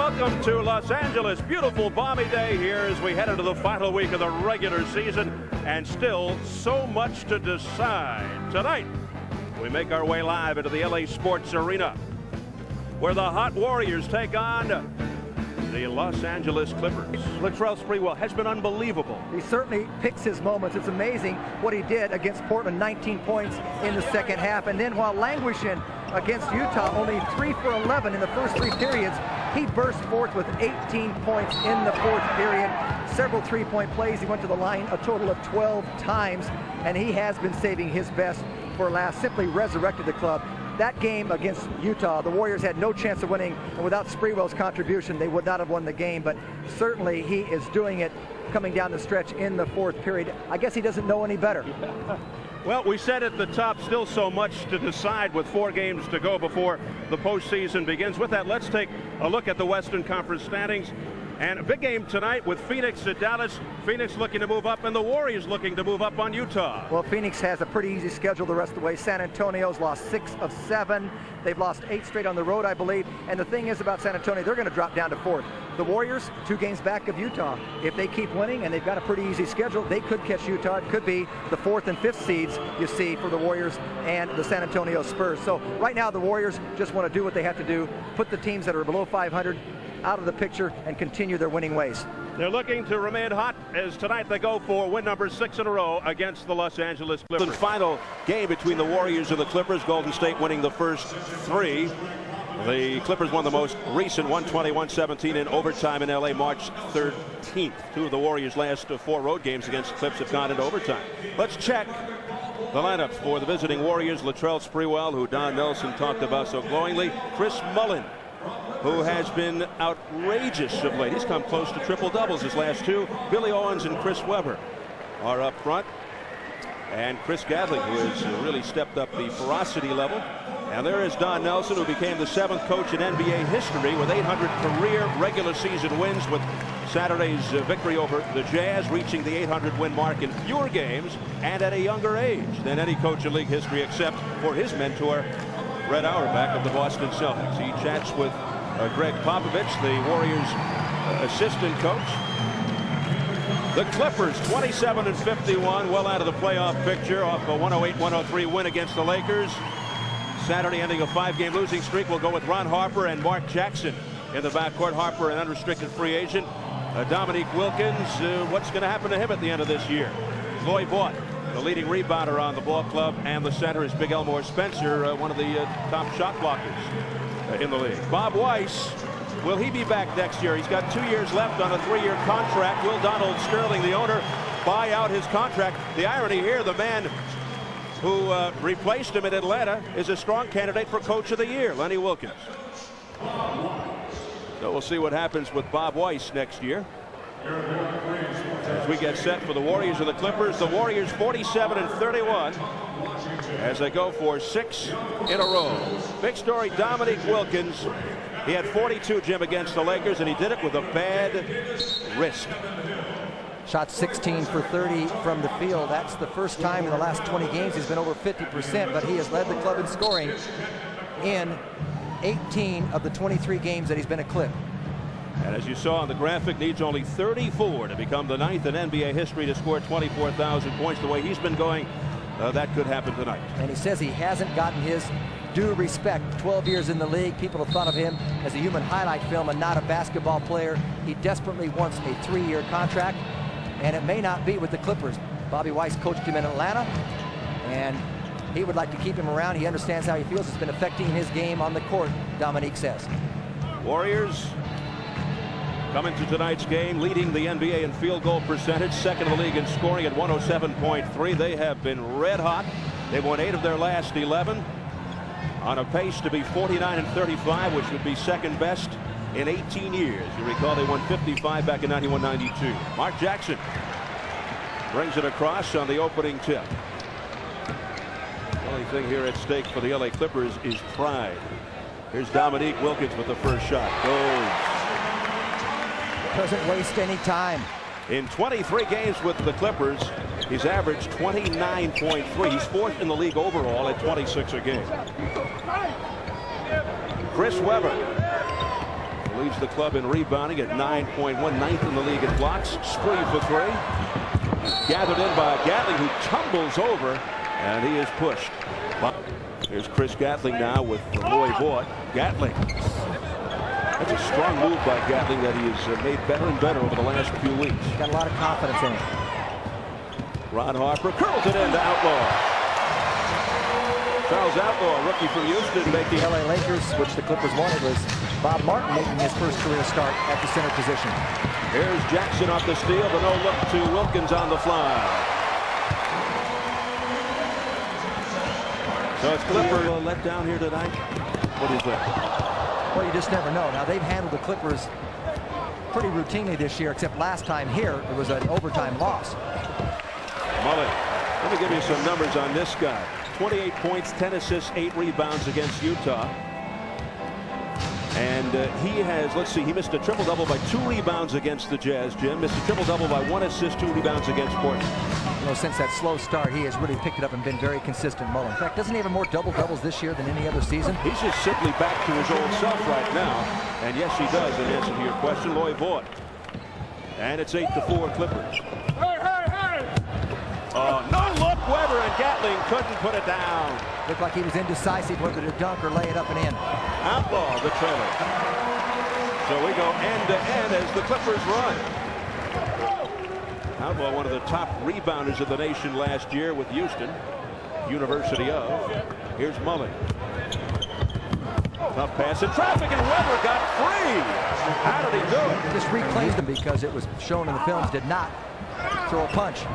Welcome to Los Angeles. Beautiful balmy day here as we head into the final week of the regular season, and still so much to decide. Tonight, we make our way live into the LA Sports Arena, where the Hot Warriors take on the Los Angeles Clippers. Latrell Sprewell has been unbelievable. He certainly picks his moments. It's amazing what he did against Portland, 19 points in the second half. And then while languishing against Utah, only 3 for 11 in the first 3 periods, he burst forth with 18 points in the fourth period. Several three-point plays. He went to the line a total of 12 times, and he has been saving his best for last. Simply resurrected the club. That game against Utah, the Warriors had no chance of winning, and without Sprewell's contribution, they would not have won the game. But certainly he is doing it coming down the stretch in the fourth period. I guess he doesn't know any better. Well, we said at the top, still so much to decide with 4 games to go before the postseason begins. With that, let's take a look at the Western Conference standings. And a big game tonight with Phoenix at Dallas. Phoenix looking to move up, and the Warriors looking to move up on Utah. Well, Phoenix has a pretty easy schedule the rest of the way. San Antonio's lost 6 of 7. They've lost 8 straight on the road, I believe. And the thing is about San Antonio, they're going to drop down to 4th. The Warriors, 2 games back of Utah. If they keep winning, and they've got a pretty easy schedule, they could catch Utah. It could be the 4th and 5th seeds, you see, for the Warriors and the San Antonio Spurs. So right now, the Warriors just want to do what they have to do, put the teams that are below 500 out of the picture and continue their winning ways. They're looking to remain hot as tonight they go for win number 6 in a row against the Los Angeles Clippers. The final game between the Warriors and the Clippers, Golden State winning the first 3. The Clippers won the most recent 120-117 in overtime in LA March 13th. 2 of the Warriors' last 4 road games against the Clips have gone into overtime. Let's check the lineups for the visiting Warriors. Latrell Sprewell, who Don Nelson talked about so glowingly. Chris Mullin, who has been outrageous of late. He's come close to triple doubles his last 2. Billy Owens and Chris Webber are up front. And Chris Gadling, who has really stepped up the ferocity level. And there is Don Nelson, who became the 7th coach in NBA history with 800 career regular season wins, with Saturday's victory over the Jazz reaching the 800 win mark in fewer games and at a younger age than any coach in league history, except for his mentor, Red Auerbach of the Boston Celtics. He chats with Greg Popovich, the Warriors assistant coach. The Clippers 27-51, well out of the playoff picture off a 108-103 win against the Lakers. Saturday ending a 5-game losing streak. Will go with Ron Harper and Mark Jackson in the backcourt. Harper, an unrestricted free agent. Dominique Wilkins, what's going to happen to him at the end of this year? Lloyd Vaught, the leading rebounder on the ball club, and the center is Big Elmore Spencer, one of the top shot blockers in the league. Bob Weiss, will he be back next year? He's got 2 years left on a 3-year contract. Will Donald Sterling, the owner, buy out his contract? The irony here, the man who replaced him in Atlanta is a strong candidate for Coach of the Year, Lenny Wilkins. So we'll see what happens with Bob Weiss next year. As we get set for the Warriors and the Clippers, the Warriors 47-31 as they go for 6 in a row. Big story, Dominique Wilkins. He had 42, Jim, against the Lakers, and he did it with a bad wrist. Shot 16 for 30 from the field. That's the first time in the last 20 games he's been over 50%, but he has led the club in scoring in 18 of the 23 games that he's been a Clip. And as you saw on the graphic, needs only 34 to become the 9th in NBA history to score 24,000 points. The way he's been going, that could happen tonight. And he says he hasn't gotten his due respect. 12 years in the league, people have thought of him as a human highlight film and not a basketball player. He desperately wants a 3-year contract, and it may not be with the Clippers. Bobby Weiss coached him in Atlanta, and he would like to keep him around. He understands how he feels. It's been affecting his game on the court, Dominique says. Warriors coming to tonight's game, leading the NBA in field goal percentage, 2nd in the league in scoring at 107.3. They have been red hot. They've won 8 of their last 11, on a pace to be 49-35, which would be 2nd best in 18 years. You recall they won 55 back in 91-92. Mark Jackson brings it across on the opening tip. The only thing here at stake for the LA Clippers is pride. Here's Dominique Wilkins with the first shot. Goes. Doesn't waste any time. In 23 games with the Clippers, he's averaged 29.3. He's 4th in the league overall at 26 a game. Chris Webber leads the club in rebounding at 9.1, ninth in the league in blocks. Spree for three. Gathered in by Gatling, who tumbles over, and he is pushed. Here's Chris Gatling now with Roy Vaught. Gatling. That's a strong move by Gatling that he has made better and better over the last few weeks. Got a lot of confidence in him. Ron Harper curls it into Outlaw. Charles Outlaw, rookie from Houston, making the LA Lakers, which the Clippers wanted, was Bob Martin making his first career start at the center position. Here's Jackson off the steal, the no look to Wilkins on the fly. So it's Clippers let down here tonight. What do you think? Well, you just never know. Now, they've handled the Clippers pretty routinely this year, except last time here it was an overtime loss. Mullin, let me give you some numbers on this guy. 28 points, 10 assists, 8 rebounds against Utah. And he has, let's see, he missed a triple-double by 2 rebounds against the Jazz, Jim. Missed a triple-double by 1 assist, 2 rebounds against Portland. You know, since that slow start, he has really picked it up and been very consistent, Mullin. In fact, doesn't he have more double-doubles this year than any other season? He's just simply back to his old self right now. And yes, he does, in answer to your question. Roy Vaught. And it's 8-4 Clippers. Oh, no look, Weber, and Gatling couldn't put it down. Looked like he was indecisive whether to dunk or lay it up and in. Outlaw, the trailer. So we go end to end as the Clippers run. Outlaw, one of the top rebounders of the nation last year with Houston, University of. Here's Mullin. Tough pass in traffic, and Weber got free. How did he do it? Just reclaimed him because it was shown in the films, did not throw a punch.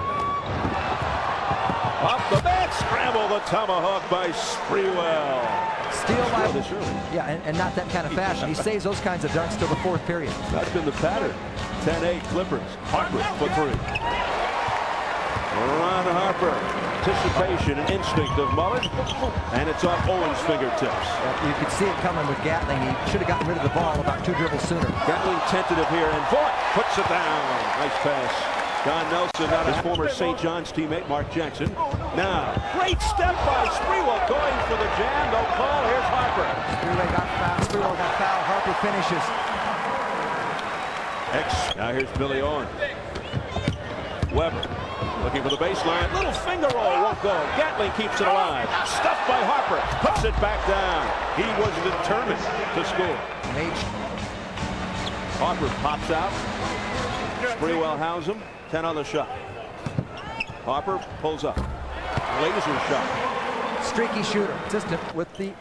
Off the bat, scramble, the tomahawk by Sprewell. Steal by this early. Yeah, and not that kind of fashion. He saves those kinds of dunks till the 4th period. That's been the pattern. 10-8 Clippers. Harper for 3. Ron Harper. Anticipation and instinct of Mullin. And it's off Owen's fingertips. You could see it coming with Gatling. He should have gotten rid of the ball about 2 dribbles sooner. Gatling tentative here, and Vaught puts it down. Nice pass. Don Nelson, not his former St. John's teammate, Mark Jackson. Now, great step by Sprewell going for the jam. No call. Here's Harper. Sprewell got fouled. Harper finishes. Now here's Billy Owen. Weber looking for the baseline. Little finger roll won't go. Gatling keeps it alive. Stuffed by Harper. Puts it back down. He was determined to score. Harper pops out. Sprewell hounds him. 10 on the shot. Harper pulls up. Laser shot. Streaky shooter. Consistent with the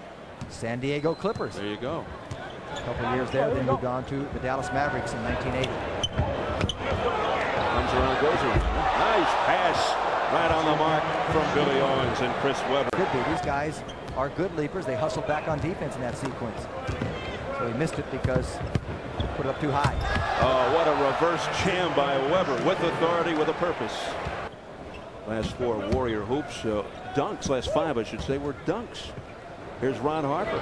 San Diego Clippers. There you go. A couple of years there, then moved on to the Dallas Mavericks in 1980. Comes around, goes around. Nice pass right on the mark from Billy Owens and Chris Weber. Could be. These guys are good leapers. They hustle back on defense in that sequence. So he missed it because put it up too high. Oh, what a reverse jam by Weber with authority, with a purpose. Last 4 Warrior hoops, dunks, last 5 I should say, were dunks. Here's Ron Harper,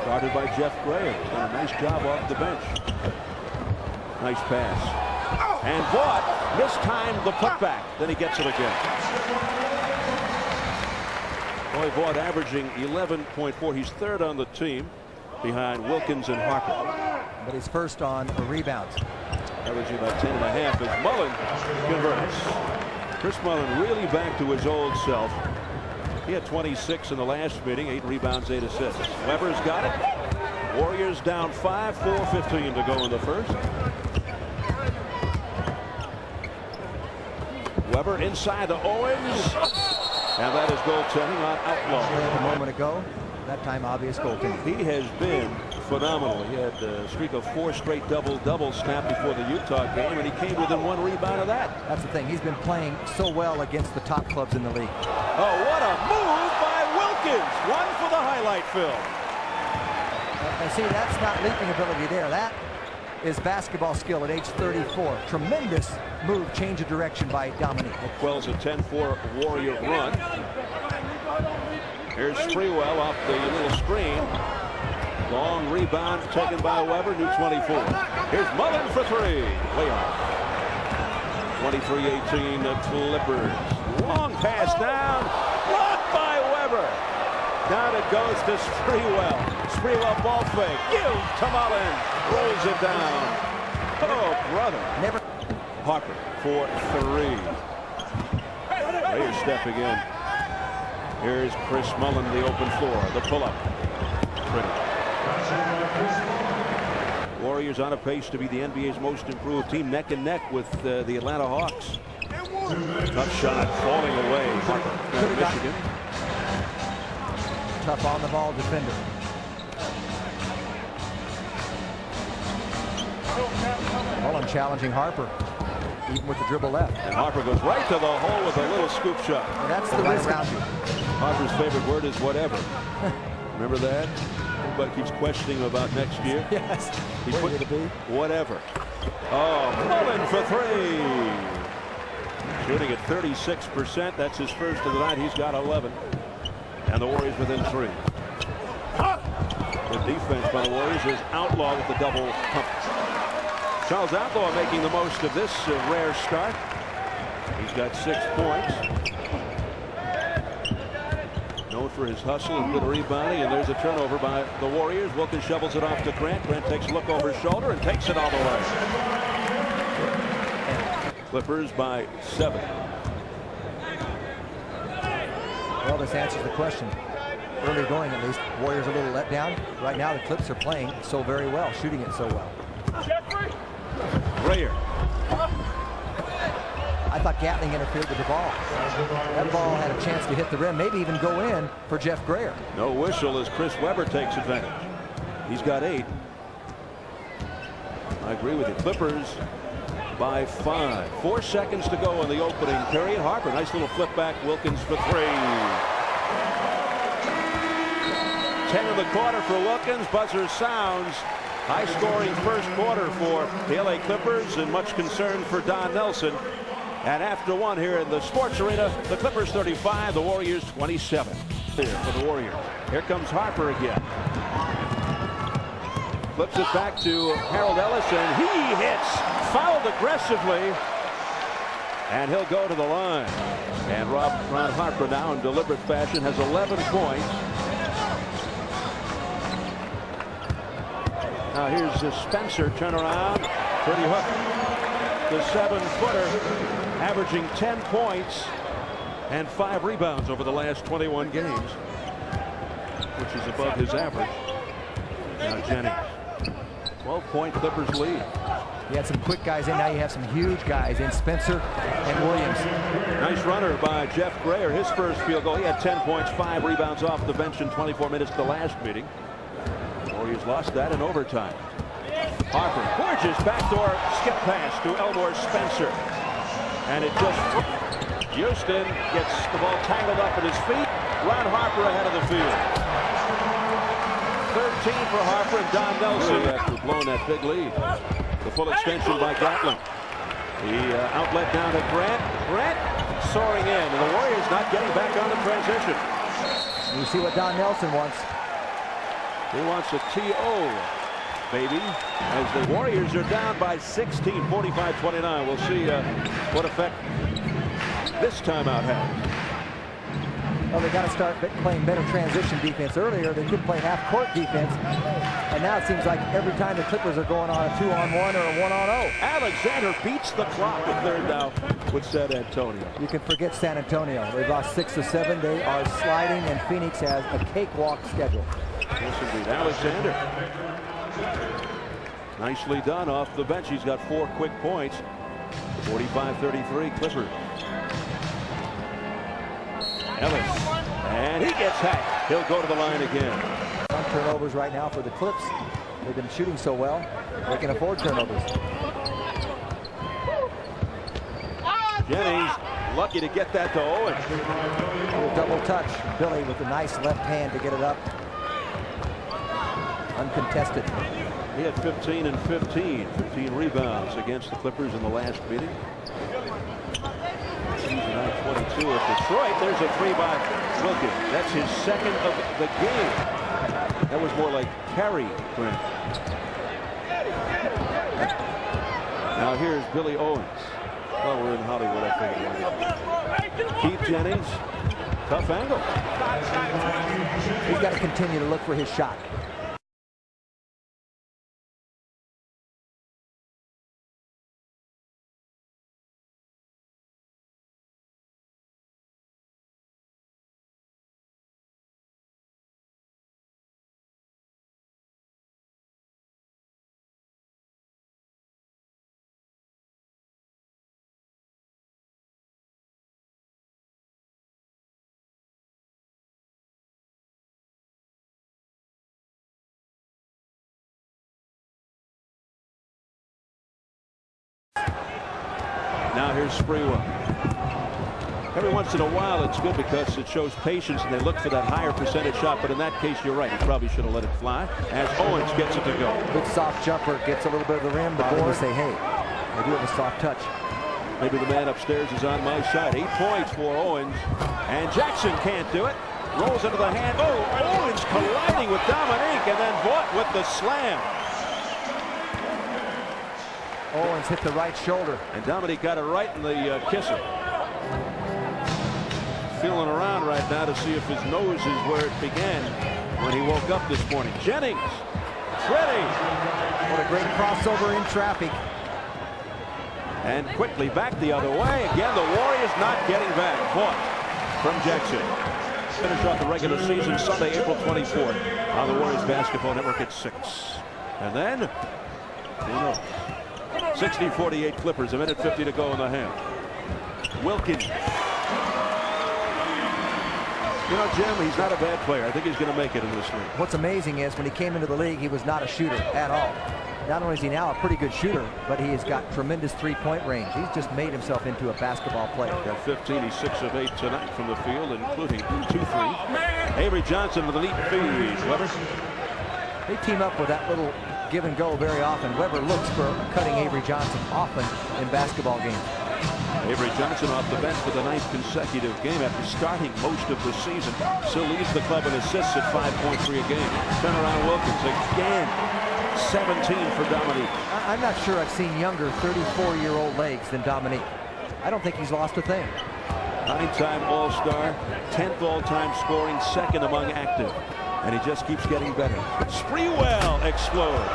guarded by Jeff Graham. He's done a nice job off the bench. Nice pass. And Vaught mistimed the putback. Then he gets it again. Boy, Vaught averaging 11.4. He's 3rd on the team behind Wilkins and Harper. But he's first on rebounds. Averaging about 10.5 as Mullin converts. Chris Mullin really back to his old self. He had 26 in the last meeting, 8 rebounds, 8 assists. Weber's got it. Warriors down 5, 4:15 to go in the first. Weber inside the Owens. And that is goaltending on Outlaw. A moment ago. That time, obvious goaltending. He has been phenomenal. He had a streak of 4 straight double-doubles snapped before the Utah game, and he came within 1 rebound of that. That's the thing. He's been playing so well against the top clubs in the league. Oh, what a move by Wilkins. 1 for the highlight film. And see, that's not leaping ability there. That is basketball skill at age 34. Tremendous move, change of direction by Dominique. It quells a 10-4 Warrior run. Here's Sprewell off the little screen. Long rebound taken by Weber, new 24. Here's Mullin for 3. Way off. 23-18 the Clippers. Long pass down. Blocked by Weber. Down it goes to Sprewell. Sprewell ball fake. Give to Mullin. rolls it down. Oh, brother. Never. Harper for 3. Ray's stepping in. Here's Chris Mullin, the open floor, the pull-up. Pretty. Warriors on a pace to be the NBA's most improved team, neck and neck with the Atlanta Hawks. Tough shot falling away. Harper, Michigan. Tough on the ball defender. Mullin challenging Harper, even with the dribble left. And Harper goes right to the hole with a little scoop shot. Well, that's the right around you. Harper's favorite word is whatever. Remember that? Everybody keeps questioning him about next year. Yes. He put whatever. Oh, Mullin for 3. Shooting at 36%. That's his first of the night. He's got 11. And the Warriors within 3. The defense by the Warriors is Outlaw with the double pump. Charles Outlaw making the most of this rare start. He's got 6 points. Known for his hustle and good rebounding. And there's a turnover by the Warriors. Wilkins shovels it off to Grant. Grant takes a look over his shoulder and takes it all the way. Clippers by 7. Well, this answers the question. Early going, at least. Warriors a little let down. Right now, the Clips are playing so very well, shooting it so well. Grayer. I thought Gatling interfered with the ball. That ball had a chance to hit the rim, maybe even go in for Jeff Grayer. No whistle as Chris Webber takes advantage. He's got 8. I agree with you. Clippers by 5. 4 seconds to go in the opening period. Harper, nice little flip back. Wilkins for 3. 10 in the quarter for Wilkins. Buzzer sounds. High-scoring first quarter for the LA Clippers, and much concern for Don Nelson. And after 1 here in the Sports Arena, the Clippers 35, the Warriors 27. Here for the Warriors. Here comes Harper again. Flips it back to Harold Ellis, and he hits. Fouled aggressively. And he'll go to the line. And Ron Harper now in deliberate fashion has 11 points. Now here's Spencer, turn around, pretty hook. The 7-footer averaging 10 points and 5 rebounds over the last 21 games, which is above his average. Now Jennings, 12-point Clippers lead. You had some quick guys in, now you have some huge guys in, Spencer and Williams. Nice runner by Jeff Grayer, his first field goal. He had 10 points, 5 rebounds off the bench in 24 minutes the last meeting. Warriors lost that in overtime. Harper, gorgeous backdoor skip pass to Elmore Spencer. And it just, Houston gets the ball tangled up at his feet. Ron Harper ahead of the field. 13 for Harper and Don Nelson after blowing that big lead. The full extension by Gatling. The outlet down to Grant. Grant soaring in, and the Warriors not getting back on the transition. You see what Don Nelson wants. He wants a TO, baby, as the Warriors are down by 16, 45-29. We'll see what effect this timeout has. Well, they got to start playing better transition defense. Earlier, they could play half-court defense, and now it seems like every time the Clippers are going on a 2-on-1 or a 1-on-0. Alexander beats the clock at third now with San Antonio. You can forget San Antonio. They've lost 6 of 7. They are sliding, and Phoenix has a cakewalk schedule. Yes, indeed. Alexander. Nicely done off the bench. He's got 4 quick points. 45-33 Clippers. Ellis. And he gets hacked. He'll go to the line again. Some turnovers right now for the Clips. They've been shooting so well, they can afford turnovers. Jennings lucky to get that to Owen. A double touch. Billy with a nice left hand to get it up. Uncontested. He had 15 and 15 rebounds against the Clippers in the last meeting. Season high 22 at Detroit. There's a 3 by Wilkins. That's his second of the game. That was more like carry for him. Now here's Billy Owens. Oh, we're in Hollywood, I think. Keith Jennings. Tough angle. He's got to continue to look for his shot. Now here's Sprewell. Every once in a while it's good because it shows patience and they look for that higher percentage shot, but in that case you're right, he probably should have let it fly as Owens gets it to go. Good soft jumper, gets a little bit of the rim, but they say, hey, they do have a soft touch. Maybe the man upstairs is on my side. 8 points for Owens, and Jackson can't do it. Rolls into the hand. Oh, Owens colliding with Dominique, and then Vaught with the slam. Owens hit the right shoulder. And Dominique got it right in the kisser. Feeling around right now to see if his nose is where it began when he woke up this morning. Jennings, ready. What a great crossover in traffic. And quickly back the other way. Again, the Warriors not getting back. Vaught from Jackson. Finish off the regular season Sunday, April 24th on the Warriors Basketball Network at 6. And then, who knows? 60-48 Clippers, 1:50 to go in the half. Wilkins. You know, Jim, he's not a bad player. I think he's going to make it in this league. What's amazing is when he came into the league, he was not a shooter at all. Not only is he now a pretty good shooter, but he has got tremendous three-point range. He's just made himself into a basketball player. Got 15. He's 6 of 8 tonight from the field, including 2 3. Avery Johnson with a neat feed. Weber. They team up with that little give and go very often. Weber looks for cutting Avery Johnson often in basketball games. Avery Johnson off the bench for the 9th consecutive game after starting most of the season. Still leads the club in assists at 5.3 a game. Turn around Wilkins again. 17 for Dominique. I'm not sure I've seen younger 34-year-old legs than Dominique. I don't think he's lost a thing. 9-time All-Star, 10th all-time scoring, 2nd among active. And he just keeps getting better. Sprewell explodes.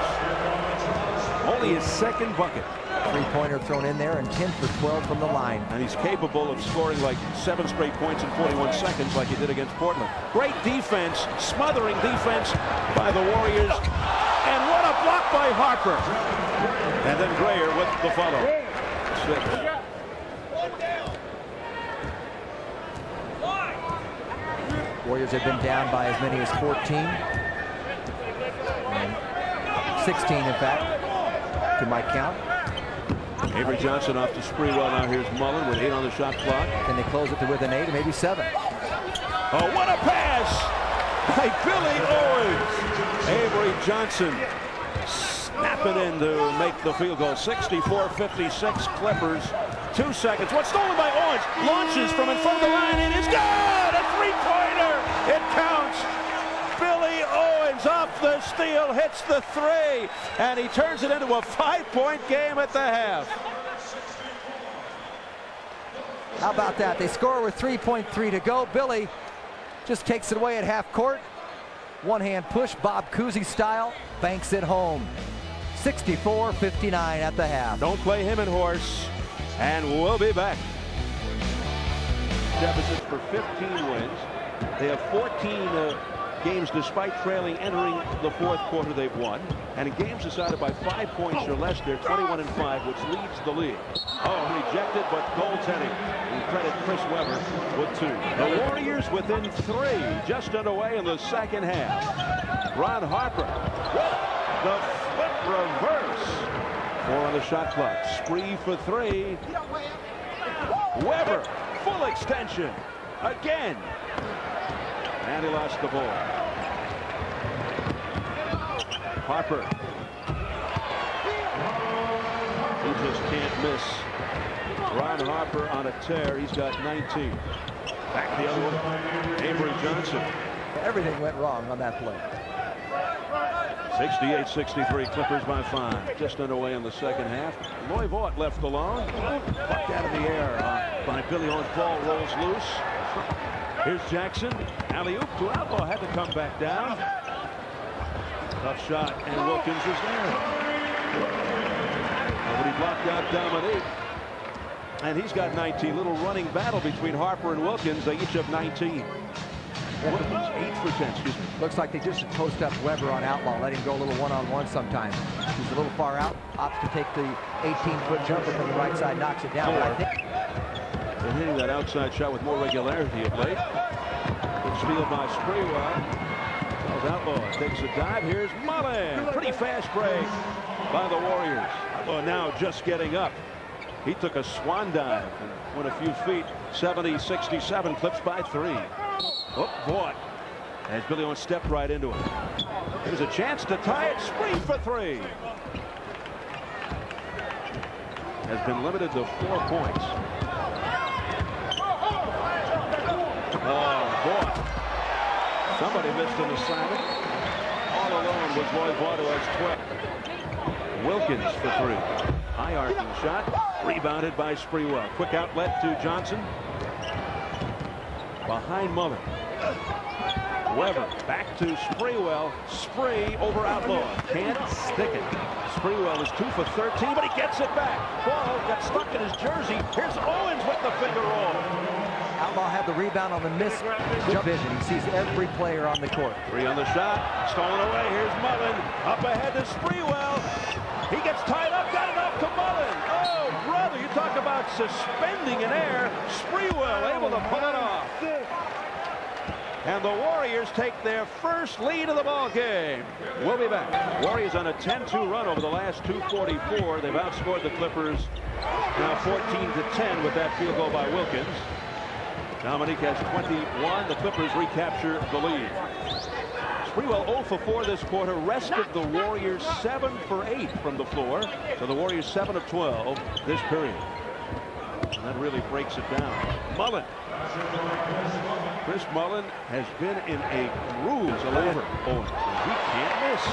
Only his 2nd bucket. Three-pointer thrown in there and 10 for 12 from the line. And he's capable of scoring like 7 straight points in 41 seconds like he did against Portland. Great defense, smothering defense by the Warriors. And what a block by Harper. And then Grayer with the follow. 6. Warriors have been down by as many as 14. And 16, in fact, to my count. Avery Johnson off to Sprewell. Now here's Mullin with 8 on the shot clock. Can they close it to within 8 or maybe 7? Oh, what a pass by Billy Owens. Avery Johnson snapping in to make the field goal. 64-56 Clippers. 2 seconds. What's stolen by Owens? Launches from in front of the line. It is good. A three-pointer. It counts. Billy Owens off the steal, hits the 3, and he turns it into a 5-point game at the half. How about that? They score with 3.3 to go. Billy just takes it away at half court. One-hand push, Bob Cousy style, banks it home. 64-59 at the half. Don't play him in horse, and we'll be back. Deficits for 15 wins. They have 14 games despite trailing entering the 4th quarter they've won. And in games decided by 5 points or less, they're 21-5, which leads the league. Oh, rejected, but goaltending. We credit Chris Weber with 2. The Warriors within 3, just underway in the 2nd half. Ron Harper with the flip reverse. 4 on the shot clock. Spree for 3. Weber, full extension. Again. And he lost the ball. Harper. He just can't miss. Ron Harper on a tear. He's got 19. Back the other one. Avery Johnson. Everything went wrong on that play. 68-63 Clippers by 5. Just underway in the 2nd half. Loy Vaught left alone. Bucked out of the air by Billy Owens. Ball rolls loose. Here's Jackson. Alley-oop to Outlaw. Had to come back down. Tough shot, and Wilkins is there. Nobody blocked out Dominique. And he's got 19. Little running battle between Harper and Wilkins. They each have 19. Wilkins 8 for 10, excuse me. Looks like they just should post up Weber on Outlaw, let him go a little one-on-one sometimes. He's a little far out, opts to take the 18-foot jumper from the right side, knocks it down. But I think they're hitting that outside shot with more regularity of late. Good steal by Sprewell. As Outlaw takes a dive. Here's Mullin. Pretty fast break by the Warriors. Outlaw now just getting up. He took a swan dive and went a few feet. 70-67, Clips by 3. Oh, Vaught, as Billy Owens stepped right into it. There's a chance to tie it. Spree for 3. Has been limited to 4 points. Oh, Vaught. Somebody missed an assignment. All alone was Roy Vaught, who has 12. Wilkins for 3. High arcing shot. Rebounded by Sprewell. Quick outlet to Johnson. Behind Mullin. Weber back to Sprewell. Spree over Outlaw. Can't stick it. Sprewell is 2 for 13, but he gets it back. Ball got stuck in his jersey. Here's Owens with the finger roll. Outlaw had the rebound on the missed jump vision. He sees every player on the court. 3 on the shot. Stolen away. Here's Mullin. Up ahead to Sprewell. He gets tied up. Got it off to Mullin. Oh, brother, you talk about suspending in air. Sprewell able to pull it off. And the Warriors take their first lead of the ball game. We'll be back. Warriors on a 10-2 run over the last 2:44. They've outscored the Clippers now 14-10 with that field goal by Wilkins. Dominique has 21. The Clippers recapture the lead. Sprewell 0 for 4 this quarter. Rested the Warriors 7 for 8 from the floor. So the Warriors 7 of 12 this period. And that really breaks it down. Mullin. Chris Mullin has been in a groove over Owens. He can't miss.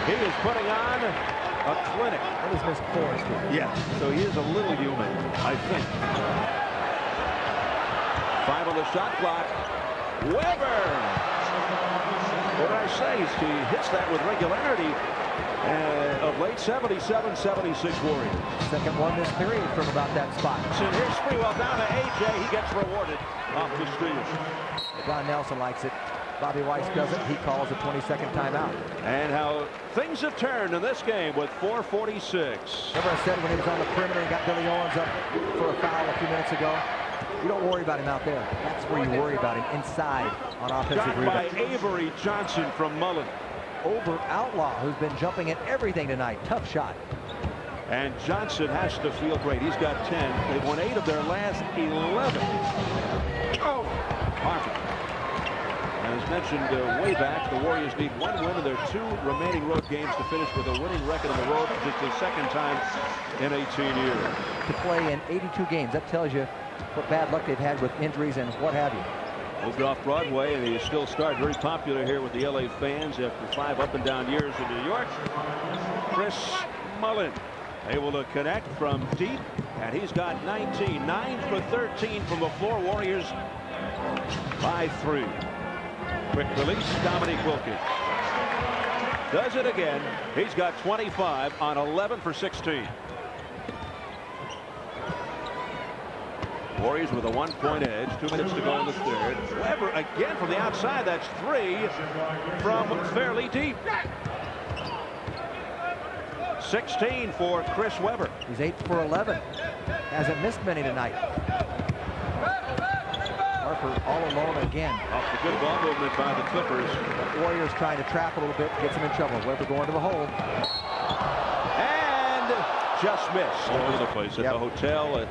He is putting on a clinic. That was Miss Forrest. Yes, so he is a little human, I think. 5 on the shot clock. Weber! What did I say? He hits that with regularity. Of late, 77-76 Warriors. Second one this period from about that spot. So here's Sprewell down to AJ. He gets rewarded off the steal. Don Nelson likes it. Bobby Weiss doesn't. He calls a 20-second timeout. And how things have turned in this game with 4:46. Remember I said when he was on the perimeter and got Billy Owens up for a foul a few minutes ago? You don't worry about him out there. That's where you worry about him, inside on offensive rebound. By Avery Johnson from Mullin. Over Outlaw, who's been jumping at everything tonight. Tough shot. And Johnson has to feel great. He's got 10. They've won 8 of their last 11. Oh, Harper. As mentioned way back, the Warriors need 1 win in their 2 remaining road games to finish with a winning record on the road. Just the second time in 18 years. To play in 82 games, that tells you what bad luck they've had with injuries and what have you. Moved off Broadway, and he still started very popular here with the LA fans after 5 up and down years in New York. Chris Mullin able to connect from deep, and he's got 19. 9 for 13 from the floor. Warriors by 3. Quick release, Dominique Wilkins. Does it again. He's got 25 on 11 for 16. Warriors with a 1-point edge. 2 minutes to go in the third. Weber again from the outside. That's 3 from fairly deep. 16 for Chris Weber. He's 8 for 11. Hasn't missed many tonight. Harper all alone again. Off the good ball movement by the Clippers. The Warriors trying to trap a little bit, gets him in trouble. Weber going to the hole. And just missed. All over the place at the hotel, at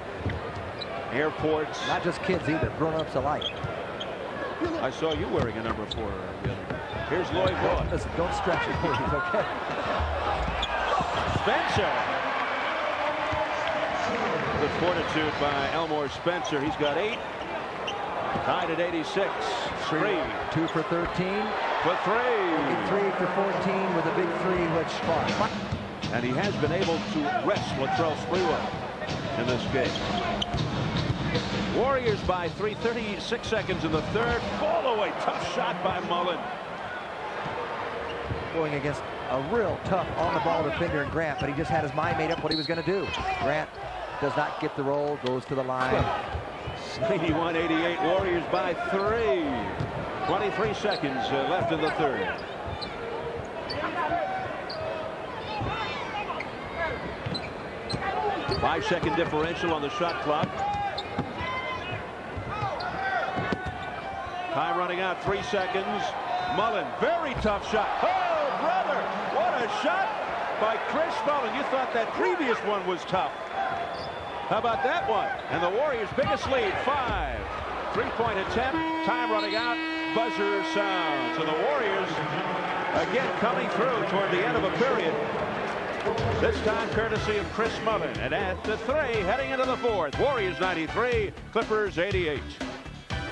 airports. Not just kids either, grown-ups alike. I saw you wearing a number 4 the other day. Here's Lloyd Vaught. Listen, don't stretch it, please, okay? Spencer. Good fortitude by Elmore Spencer. He's got 8. Tied at 86. 3. 2 for 13. For 3. 3 for 14 with a big 3, which fought. And he has been able to rest Latrell Sprewell in this game. Warriors by 3, 36 seconds in the third. Ball away. Tough shot by Mullin. Going against a real tough on-the-ball defender in Grant, but he just had his mind made up what he was going to do. Grant does not get the roll, goes to the line. 81-88. Warriors by 3. 23 seconds left in the third. Five-second differential on the shot clock. Time running out, 3 seconds. Mullin, very tough shot. Oh, brother, what a shot. by Chris Mullin. You thought that previous one was tough. How about that one? And the Warriors' biggest lead, 5. 3-point attempt, time running out, buzzer sound. So the Warriors again coming through toward the end of a period. This time courtesy of Chris Mullin. And at the 3, heading into the 4th, Warriors 93, Clippers 88.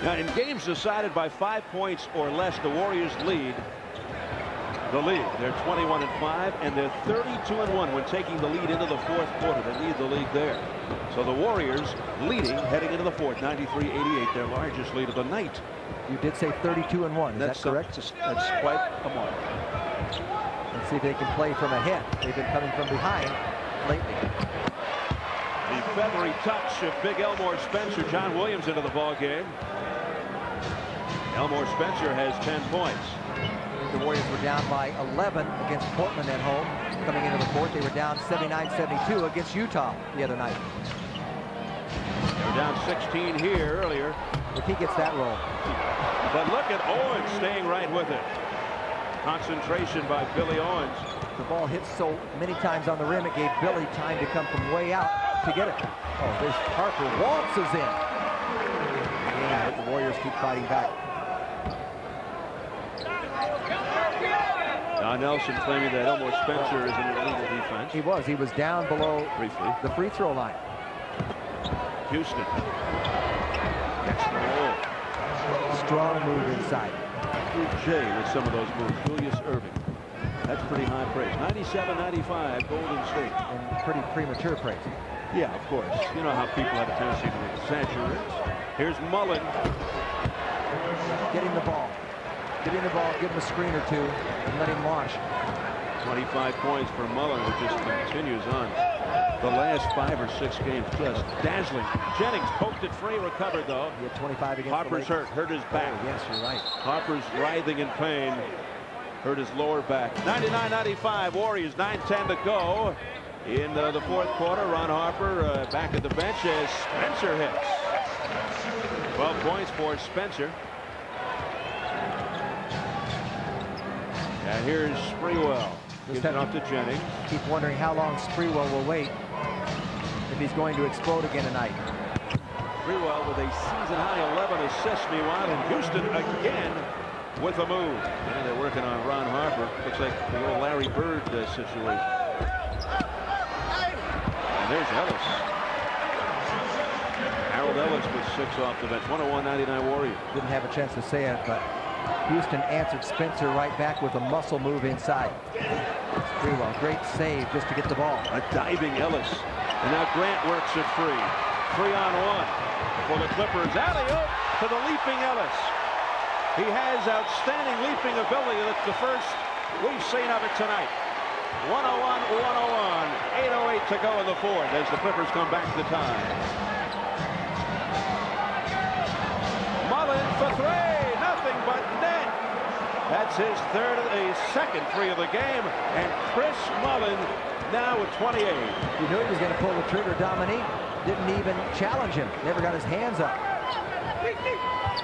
Now in games decided by 5 points or less, the Warriors lead the league. They're 21-5 and they're 32-1 when taking the lead into the 4th quarter. They lead the league there. So the Warriors leading heading into the 4th, 93-88, their largest lead of the night. You did say 32-1. Is that correct? That's quite a mark. Let's see if they can play from ahead. They've been coming from behind lately. The feathery touch of big Elmore Spencer. John Williams into the ball game. Elmore Spencer has 10 points. The Warriors were down by 11 against Portland at home. Coming into the 4th, they were down 79-72 against Utah the other night. They were down 16 here earlier. If he gets that roll. But look at Owens staying right with it. Concentration by Billy Owens. The ball hit so many times on the rim, it gave Billy time to come from way out to get it. Oh, this Harper waltzes in. And the Warriors keep fighting back. Don Nelson claiming that Elmore Spencer is an illegal defense. He was down below briefly the free throw line. Houston gets the roll. Strong move inside. Jay with some of those moves. Julius Irving. That's pretty high praise. 97-95 Golden State. And pretty premature praise. Yeah, of course. You know how people have a tendency to exaggerate. Here's Mullin. Getting the ball. Getting the ball, give him a screen or two, and let him launch. 25 points for Mullin, who just continues on. The last 5 or 6 games just dazzling. Jennings poked it free, recovered though. He had 25 against Harper's hurt his back. Oh, yes, you're right. Harper's writhing in pain, hurt his lower back. 99-95 Warriors, 9:10 to go in the 4th quarter. Ron Harper back at the bench as Spencer hits. 12 points for Spencer. And here's Sprewell. Gives it off to Jennings. Keep wondering how long Sprewell will wait if he's going to explode again tonight. Sprewell with a season-high 11 assists, meanwhile, and Houston again with a move. And they're working on Ron Harper. Looks like the old Larry Bird situation. And there's Ellis. Harold Ellis with 6 off the bench. 101-99 Warriors. Didn't have a chance to say it, but Houston answered Spencer right back with a muscle move inside. Sprewell, great save just to get the ball. A diving Ellis. And now Grant works it free. 3-on-1 for the Clippers. Alley-oop to the leaping Ellis. He has outstanding leaping ability. That's the first we've seen of it tonight. 101-101. 8:08 to go in the 4th as the Clippers come back to tie. Mullin for 3. Nothing but net. That's his second 3 of the game. And Chris Mullin now with 28. You knew he was going to pull the trigger. Dominique didn't even challenge him. Never got his hands up.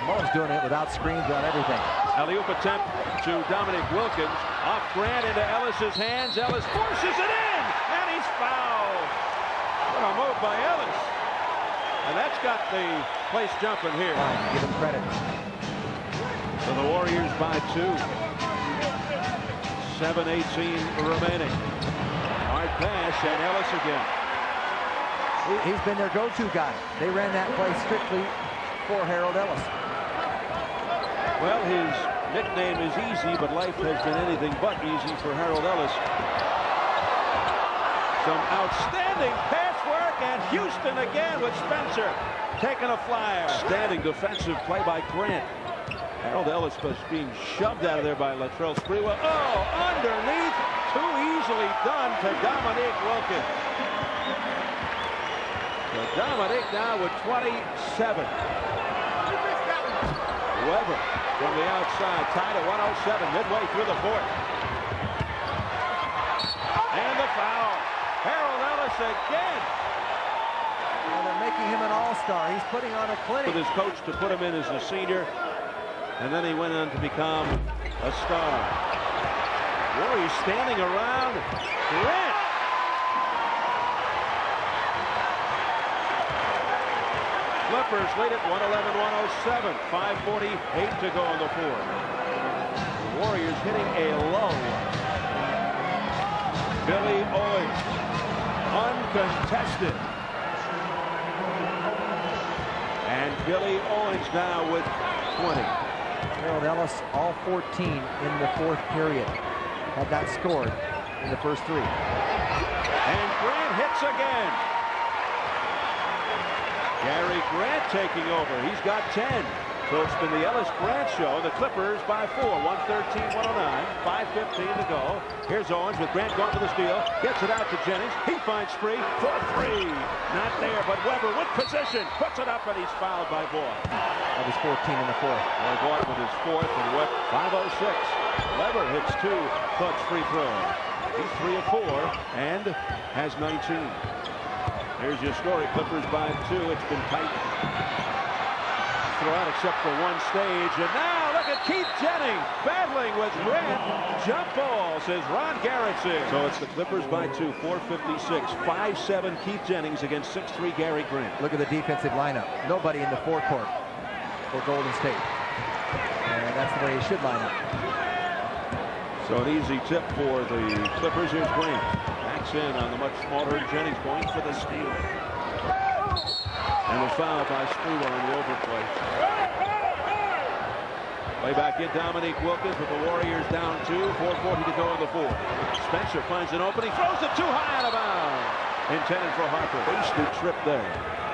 Mullin's doing it without screens on everything. Alley-oop attempt to Dominic Wilkins. Off Grant into Ellis's hands. Ellis forces it in. And he's fouled. What a move by Ellis. And that's got the place jumping here. Give him credit. So the Warriors by 2. 7:18 remaining. Hard pass and Ellis again. He's been their go-to guy. They ran that play strictly for Harold Ellis. Well, his nickname is Easy, but life has been anything but easy for Harold Ellis. Some outstanding pass work, and Houston again with Spencer taking a flyer. Standing defensive play by Grant. Harold Ellis was being shoved out of there by Latrell Sprewell. Oh, underneath. Too easily done to Dominique Wilkins. So Dominique now with 27. Weber from the outside, tied at 107 midway through the 4th. And the foul. Harold Ellis again. Well, they're making him an all-star. He's putting on a clinic. With his coach to put him in as a senior. And then he went on to become a star. Warriors standing around. Grant. Clippers lead it 111-107. 5:48 to go in the fourth. The Warriors hitting a low. Billy Owens, uncontested. And Billy Owens now with 20. Harold Ellis, all 14 in the fourth period. Had not scored in the first three. And Grant hits again. Gary Grant taking over. He's got 10. So it's been the Ellis-Grant show. The Clippers by 4. 113-109. 5:15 to go. Here's Owens with Grant going for the steal. Gets it out to Jennings. He finds Spree for three. Not there, but Weber with position. Puts it up, and he's fouled by Vaught. That was 14 in the fourth. Vaught with his fourth, and what? 5:06. Weber hits 2 clutch free throws. He's 3 of 4 and has 19. Here's your story. Clippers by 2. It's been tight throughout except for one stage. And now look at Keith Jennings battling with Grant. Jump ball, says Ron Garrettson. So it's the Clippers by 2. 4:56. 5'7" Keith Jennings against 6'3" Gary Grant. Look at the defensive lineup. Nobody in the forecourt for Golden State. And that's the way he should line up. So an easy tip for the Clippers. Here's Grant. Backs in on the much smaller Jennings, going for the steal. And the foul by Sprewell on the overplay. Way back in, Dominique Wilkins with the Warriors down 2. 4:40 to go in the fourth. Spencer finds an opening, throws it too high out of bounds. Intended for Harper. Wasted trip there.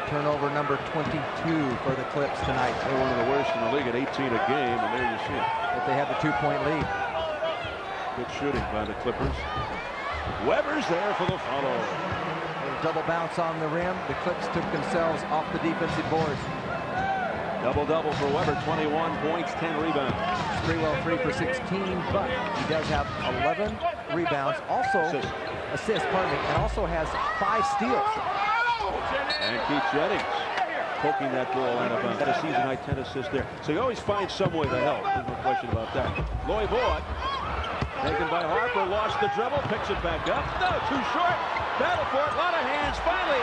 Turnover number 22 for the Clips tonight. They're one of the worst in the league at 18 a game, and there you see it. But they have the 2-point lead. Good shooting by the Clippers. Weber's there for the follow. A double bounce on the rim. The Clips took themselves off the defensive boards. Double-double for Weber. 21 points, 10 rebounds. Sprewell 3 for 16, but he does have 11 rebounds. Also, assists, pardon me, and also has 5 steals. And Keith Jennings poking that ball out of bounds. Got a season-high 10 assists there. So you always find some way to help. There's no question about that. Vaught, taken by Harper, lost the dribble, picks it back up. No, too short. Battle for it, a lot of hands. Finally,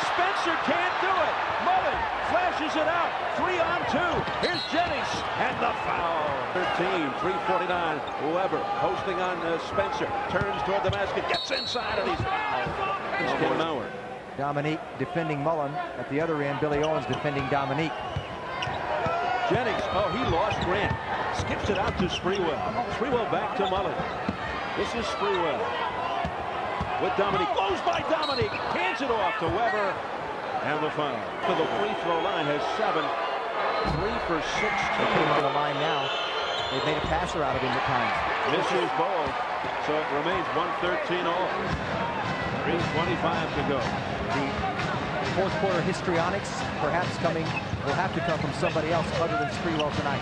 Spencer can't do it. Mullin flashes it out. 3 on 2. Here's Jennings and the foul. 13, 3:49. Weber posting on Spencer. Turns toward the basket, gets inside, and he's fouled. It's Ken Mauer. Dominique defending Mullin. At the other end, Billy Owens defending Dominique. Jennings, oh, he lost Grant. Skips it out to Sprewell. Sprewell back to Mullin. This is Sprewell. With Dominique. Blows by Dominique. Hands it off to Weber. And the foul. To the free throw line has 7. 3 for 16. They put him on the line now. They've made a passer out of him at times. Misses both. So it remains 113 all. 3:25 to go. The fourth quarter histrionics perhaps will have to come from somebody else other than Sprewell tonight.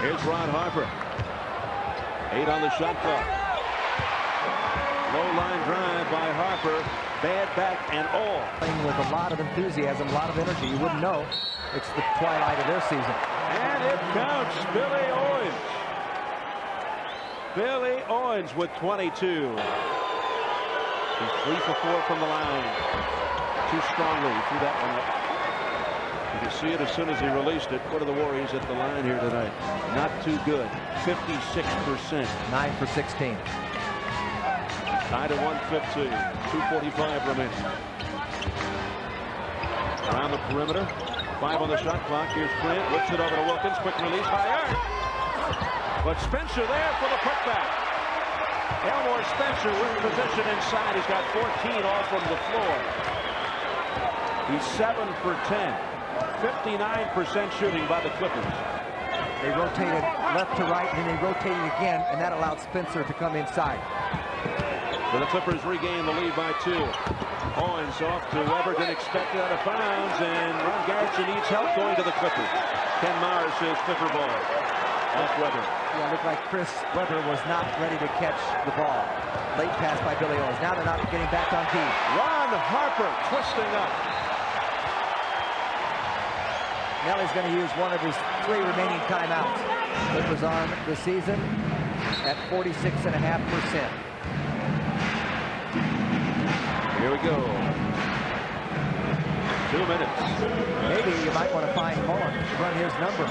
Here's Ron Harper. 8 on the shot clock. Low line drive by Harper. Bad back and all. Playing with a lot of enthusiasm, a lot of energy. You wouldn't know it's the twilight of their season. And it counts. Billy Owens. Billy Owens with 22. He's 3 for 4 from the line. Too strongly. He threw that one up. You can see it as soon as he released it. What are the Warriors at the line here tonight? Not too good. 56%. 9 for 16. Tied at 115. 2:45 remaining. Around the perimeter. 5 on the shot clock. Here's Grant. Whips it over to Wilkins. Quick release. High arc. But Spencer there for the putback. Elmore Spencer with position inside. He's got 14 all from the floor. He's 7 for 10. 59% shooting by the Clippers. They rotated left to right, and then they rotated again, and that allowed Spencer to come inside. So the Clippers regain the lead by 2. Owens off to Weber, didn't expect it out of bounds, and Ron Garrettson needs help going to the Clippers. Ken Mauer says Clipper ball. Off Weber. Yeah, it looked like Chris Weber was not ready to catch the ball. Late pass by Billy Owens. Now they're not getting back on key. Ron Harper twisting up. Nelly's going to use one of his 3 remaining timeouts. Clippers on the season at 46.5%. Here we go. 2 minutes. Maybe you might want to find Mullin, run his number.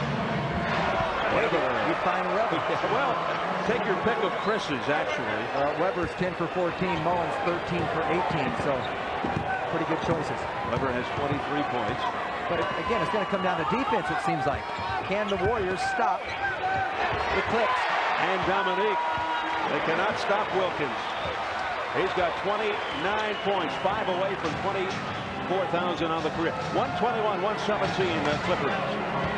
Weber. You'd find Weber. Well, take your pick of Chris's, actually. Weber's 10 for 14, Mullin's 13 for 18, so pretty good choices. Weber has 23 points. But again, it's going to come down to defense, it seems like. Can the Warriors stop the Clips? And Dominique. They cannot stop Wilkins. He's got 29 points, 5 away from 24,000 on the career. 121, 117, the Clippers.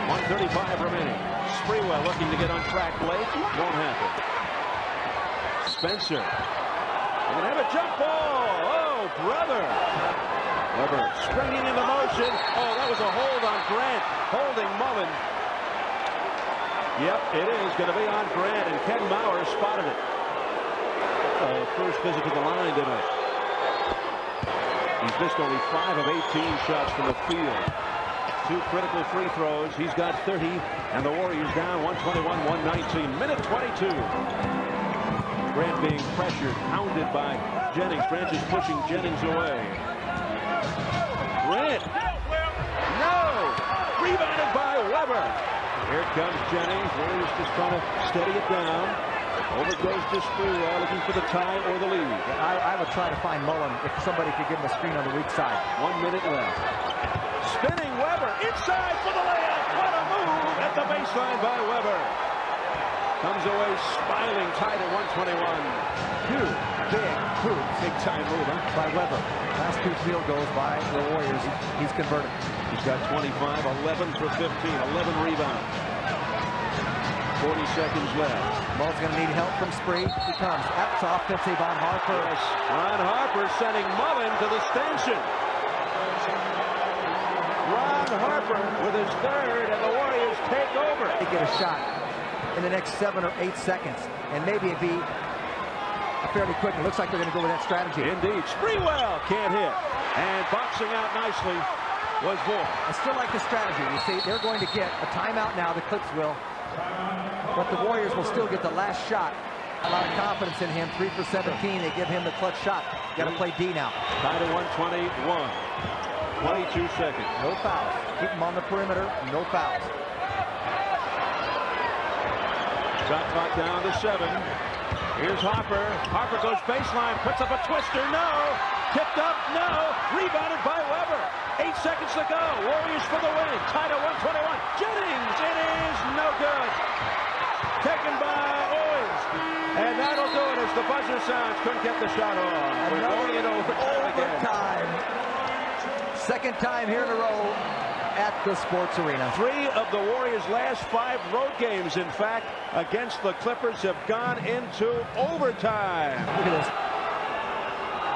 135 remaining. Sprewell looking to get on track late. Won't happen. Spencer. They're going to have a jump ball. Oh, brother. Weber springing into motion. Oh, that was a hold on Grant. Holding Mullin. Yep, it is going to be on Grant, and Ken Maurer spotted it. First visit to the line tonight. He's missed only 5 of 18 shots from the field. 2 critical free throws. He's got 30, and the Warriors down 121-119. Minute 22. Grant being pressured, hounded by Jennings. Grant is pushing Jennings away. Grant. No! Rebounded by Weber. Here comes Jennings. Warriors just trying to steady it down. Over goes to Sprewell, looking for the tie or the lead. I would try to find Mullin if somebody could give him a screen on the weak side. 1 minute left. Spinning Weber inside for the layup. What a move at the baseline by Weber. Comes away smiling, tied at 121. 2 big hoops. Big time move by Weber. Last 2 field goals by the Warriors. He's converted. He's got 25, 11 for 15, 11 rebounds. 40 seconds left. Mullin's going to need help from Spree. He comes. That's offensive on Harper. Yes. Ron Harper sending Mullin to the stanchion. Ron Harper with his third, and the Warriors take over. They get a shot in the next 7 or 8 seconds, and maybe it'd be fairly quick. It looks like they're going to go with that strategy. Indeed. Sprewell can't hit. And boxing out nicely was Vaught. I still like the strategy. You see, they're going to get a timeout now. The Clips will. But the Warriors will still get the last shot. A lot of confidence in him. 3 for 17. They give him the clutch shot. Got to play D now. Tied at 121. 22 seconds. No fouls. Keep him on the perimeter. No fouls. Shot clock down to 7. Here's Harper. Harper goes baseline. Puts up a twister. No. Tipped up. No. Rebounded by Weber. 8 seconds to go. Warriors for the win. Tied at 121. Jennings. It is no good. Taken by Owens. And that'll do it as the buzzer sounds. Couldn't get the shot off. We're going in overtime. Second time here in a row at the Sports Arena. 3 of the Warriors' last 5 road games, in fact, against the Clippers have gone into overtime. Look at this.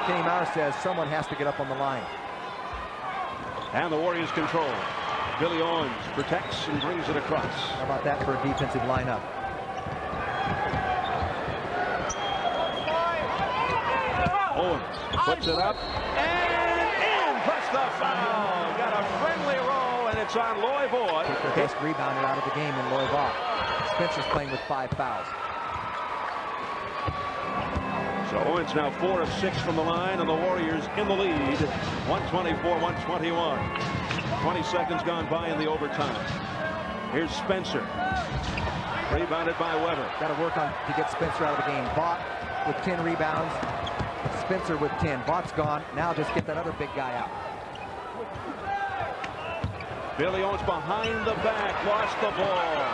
Kenny Maurer says someone has to get up on the line. And the Warriors control. Billy Owens protects and brings it across. How about that for a defensive lineup? Owens puts it up and in. Plus the foul. Got a friendly roll, and it's on Vaught. Took the best rebounder out of the game in Vaught. Spencer's playing with 5 fouls. So Owens now 4 of 6 from the line, and the Warriors in the lead. 124-121. 20 seconds gone by in the overtime. Here's Spencer. Rebounded by Weber. Got to work on to get Spencer out of the game. Vaught with 10 rebounds. Spencer with 10. Vaught's gone. Now just get that other big guy out. Billy Owens behind the back. Lost the ball.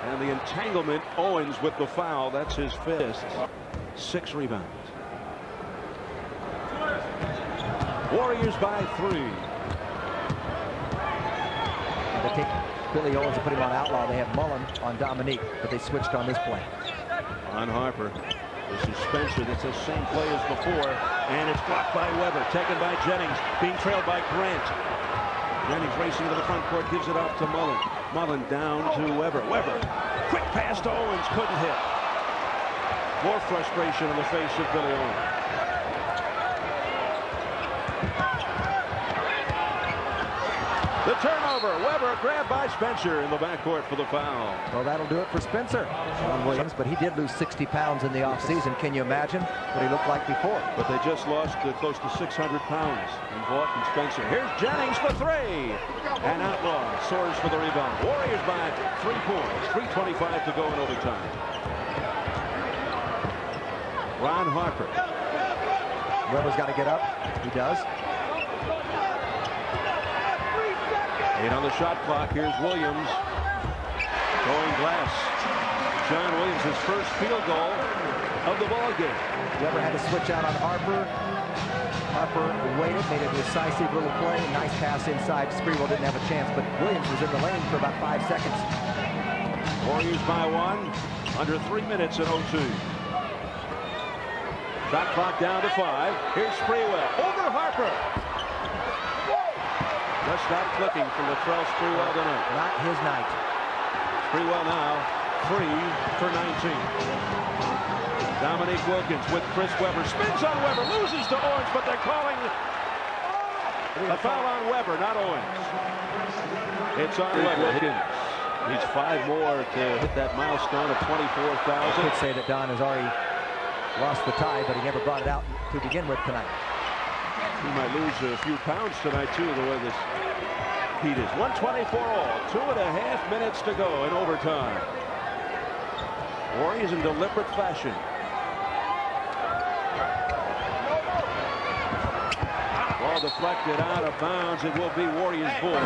And the entanglement. Owens with the foul. That's his 5th. 6 rebounds. Warriors by 3. And they take Billy Owens and put him on Outlaw. They have Mullin on Dominique, but they switched on this play. On Harper. This is Spencer. That's the same play as before. And it's blocked by Weber. Taken by Jennings. Being trailed by Grant. Jennings racing to the front court. Gives it off to Mullin. Mullin down to Weber. Weber. Quick pass to Owens. Couldn't hit. More frustration on the face of Billy Owens. The turnover. Weber grabbed by Spencer in the backcourt for the foul. Well, that'll do it for Spencer. John Williams, but he did lose 60 pounds in the offseason. Can you imagine what he looked like before? But they just lost close to 600 pounds in Vaught and Spencer. Here's Jennings for three. And Outlaw soars for the rebound. Warriors by 3 points. 3:25 to go in overtime. Ron Harper. Weber's got to get up. He does. 8 on the shot clock. Here's Williams. Going glass. John Williams, his first field goal of the ball game. Weber had to switch out on Harper. Harper waited, made a decisive little play. Nice pass inside. Sprewell didn't have a chance, but Williams was in the lane for about 5 seconds. Warriors by 1. Under 3 minutes in 02. Shot clock down to 5. Here's Sprewell. Over Harper. Just not clicking from Latrell Sprewell tonight. Not his night. Sprewell now 3 for 19. Dominique Wilkins with Chris Weber. Spins on Weber. Loses to Owens, but they're calling a foul on Weber, not Owens. It's on Wilkins. Needs 5 more to hit that milestone of 24,000. I could say that Don has already lost the tie, but he never brought it out to begin with tonight. He might lose a few pounds tonight, too, the way this heat is. 124 all. 2.5 minutes to go in overtime. Warriors in deliberate fashion. Ball deflected out of bounds. It will be Warriors ball.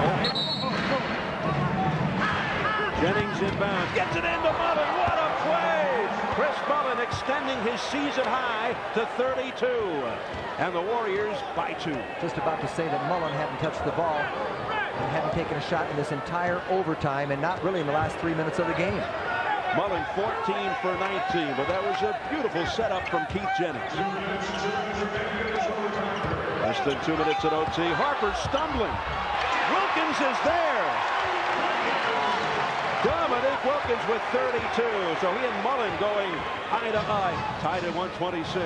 Jennings inbounds. Gets it into Mullin. What a play! Chris Mullin extending his season high to 32. And the Warriors by 2. Just about to say that Mullin hadn't touched the ball and hadn't taken a shot in this entire overtime, and not really in the last 3 minutes of the game. Mullin 14 for 19, but that was a beautiful setup from Keith Jennings. Less than 2 minutes at OT. Harper stumbling. Wilkins is there. Dominique Wilkins with 32. So he and Mullin going eye to eye. Tied at 126.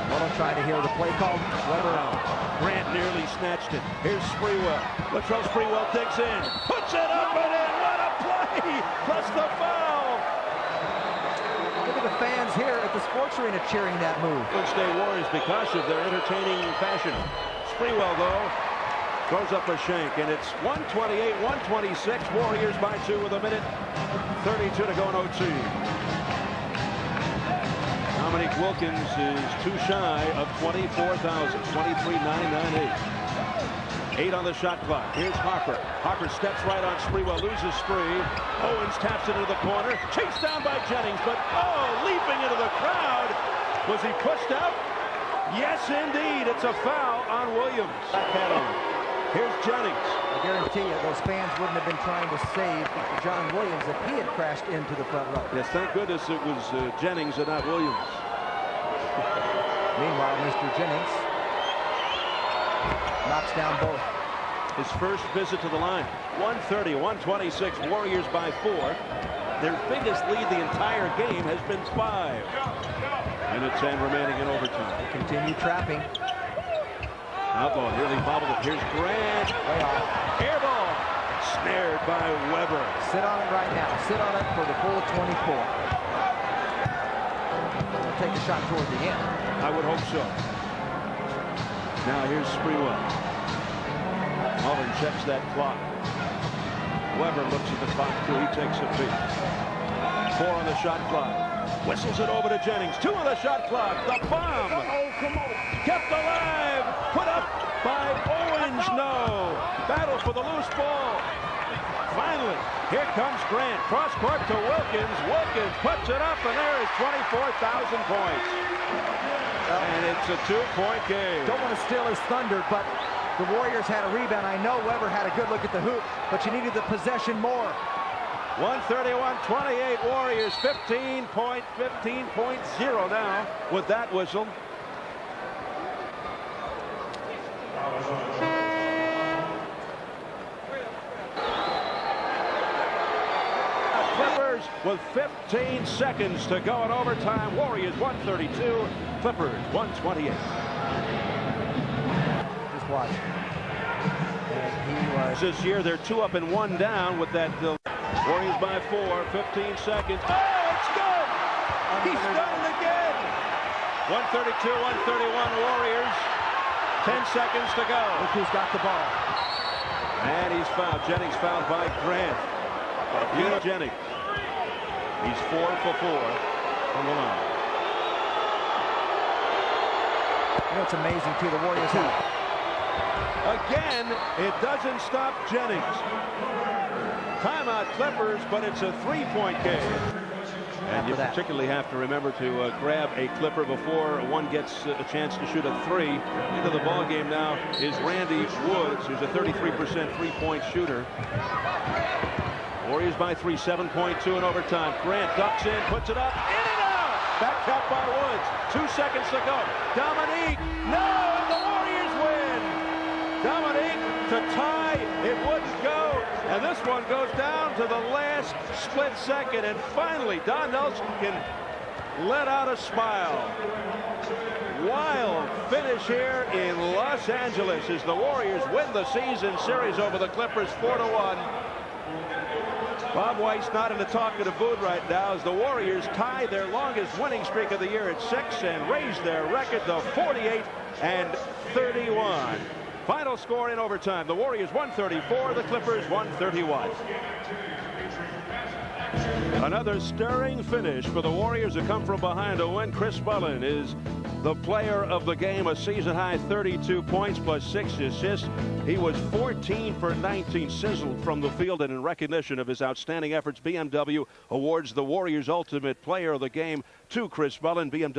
Mullin trying to hear the play call. Weber out. Grant nearly snatched it. Here's Sprewell. Latrell Sprewell digs in. Puts it up and in. What a play! Plus the foul. Look at the fans here at the sports arena cheering that move. State Warriors because of their entertaining fashion. Sprewell, though, throws up a shank, and it's 128-126. Warriors by 2 with 1:32 to go in OT. Dominique Wilkins is too shy of 24,000, 23,998. 8 on the shot clock. Here's Harper. Harper steps right on Sprewell, loses Spree. Owens taps it into the corner. Chased down by Jennings, but leaping into the crowd. Was he pushed out? Yes, indeed. It's a foul on Williams. Hat on. Here's Jennings. I guarantee you those fans wouldn't have been trying to save John Williams if he had crashed into the front row. Yes, thank goodness it was Jennings and not Williams. Meanwhile, Mr. Jennings knocks down both. His first visit to the line. 130-126. Warriors by 4. Their biggest lead the entire game has been 5. Minutes and remaining in overtime. They continue trapping. Outlaw nearly bobbled it. Here's Grant. Way off. Air ball. Snared by Weber. Sit on it right now. Sit on it for the full 24. We'll take a shot toward the end. I would hope so. Now here's Sprewell. Mullin checks that clock. Weber looks at the clock too. He takes a peek. 4 on the shot clock. Whistles it over to Jennings. 2 on the shot clock. The bomb. Come on. Kept alive. Put up by Owens. No. Battle for the loose ball. Finally, here comes Grant. Cross court to Wilkins. Wilkins puts it up, and there is 24,000 points. And it's a 2-point game. Don't want to steal his thunder, but the Warriors had a rebound. I know Weber had a good look at the hoop, but you needed the possession more. 131-28 Warriors, 15.0 now with that whistle. Clippers with 15 seconds to go in overtime. Warriors 132, Clippers 128. Just watch. watch. And he was... This year, they're 2 up and 1 down with that. Warriors by 4, 15 seconds. Oh, it's good! He's done it again! 132, 131 Warriors. 10 seconds to go. Look who's got the ball. And he's fouled. Jennings fouled by Grant. Jennings. He's 4 for 4 on the line. You know, it's amazing, too. The Warriors have... Again, it doesn't stop Jennings. Timeout Clippers, but it's a 3-point game. And you particularly have to remember to grab a Clipper before one gets a chance to shoot a 3. Into the ball game now is Randy Woods, who's a 33% 3-point shooter. Warriors by 3, 7.2 in overtime. Grant ducks in, puts it up, in and out. Backed out by Woods. 2 seconds to go. Dominique, no, and the Warriors win. Dominique to tie, it wouldn't go. And this one goes down to the last split second. And finally, Don Nelson can let out a smile. Wild finish here in Los Angeles as the Warriors win the season series over the Clippers 4-1. Bob White's not in the talkative mood right now as the Warriors tie their longest winning streak of the year at 6 and raise their record to 48-31. Final score in overtime, the Warriors 134, the Clippers 131. Another stirring finish for the Warriors who come from behind to win. Chris Mullin is the player of the game, a season-high 32 points plus 6 assists. He was 14 for 19, sizzled from the field, and in recognition of his outstanding efforts, BMW awards the Warriors Ultimate Player of the Game to Chris Mullin. BMW